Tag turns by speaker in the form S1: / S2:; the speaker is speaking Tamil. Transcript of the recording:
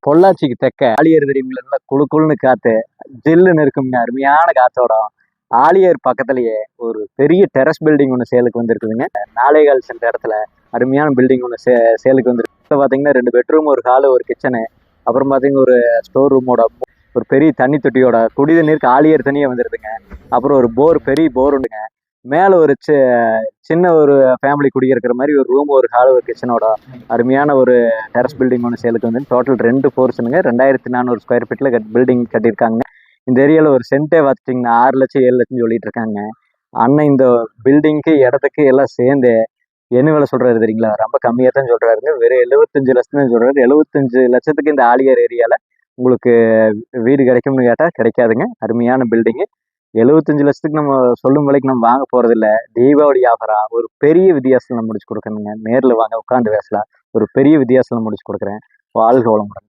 S1: பொள்ளாச்சிக்கு தெக்க ஆழியர் தெரியுமில்ல, நல்லா குளு குளுன்னு காத்து, ஜில்லுன்னு இருக்குங்க. அருமையான காத்தோட ஆழியர் பக்கத்துலயே ஒரு பெரிய டெரஸ் பில்டிங் ஒன்று சேலுக்கு வந்திருக்குதுங்க. நாலேகால் சென்ற இடத்துல அருமையான பில்டிங் ஒன்று சேலுக்கு வந்திருக்கு. பார்த்தீங்கன்னா 2 பெட்ரூம், ஒரு ஹாலு, ஒரு கிச்சனு, அப்புறம் பார்த்தீங்கன்னா ஒரு ஸ்டோர் ரூமோட, ஒரு பெரிய தண்ணி தொட்டியோட, குடி தண்ணீருக்கு ஆழியர் தண்ணியே வந்துருதுங்க. அப்புறம் ஒரு போர், பெரிய போர் ஒன்றுங்க. மேலே ஒரு சின்ன ஒரு ஃபேமிலி குடியிருக்கிற மாதிரி ஒரு ரூம், ஒரு ஹால், ஒரு கிச்சனோட அருமையான ஒரு டெரஸ் பில்டிங் ஒன்று சேலுக்கு வந்து டோட்டல் 2 போர்ஷனுங்க. 2400 ஸ்கொயர் ஃபீட்டில் பில்டிங் கட்டியிருக்காங்க. இந்த ஏரியாவில் ஒரு சென்ட்டே பார்த்துட்டிங்கன்னா 6 லட்சம் 7 லட்சம் சொல்லிட்டு இருக்காங்க. அண்ணன் இந்த பில்டிங்க்கு இடத்துக்கு எல்லாம் சேர்ந்து என்ன வேலை சொல்கிறாரு தெரியுங்களா? ரொம்ப கம்மியாக தான் சொல்கிறாருங்க. வெறும் 75 லட்சம் தான் சொல்கிறாரு. 75 லட்சத்துக்கு இந்த ஆழியார் ஏரியாவில் உங்களுக்கு வீடு கிடைக்கும்னு கேட்டால் கிடைக்காதுங்க. அருமையான பில்டிங்கு. 75 லட்சத்துக்கு நம்ம சொல்லும் விலைக்கு நம்ம வாங்க போகிறதில்ல. தீபாவளி ஆஃபரா ஒரு பெரிய வித்தியாசத்தில் முடிச்சு கொடுக்கணுங்க. நேரில் வாங்க, உட்காந்து பேசலாம். ஒரு பெரிய வித்தியாசத்தில் முடிச்சு கொடுக்குறேன். வாழ்க வளமுடன்.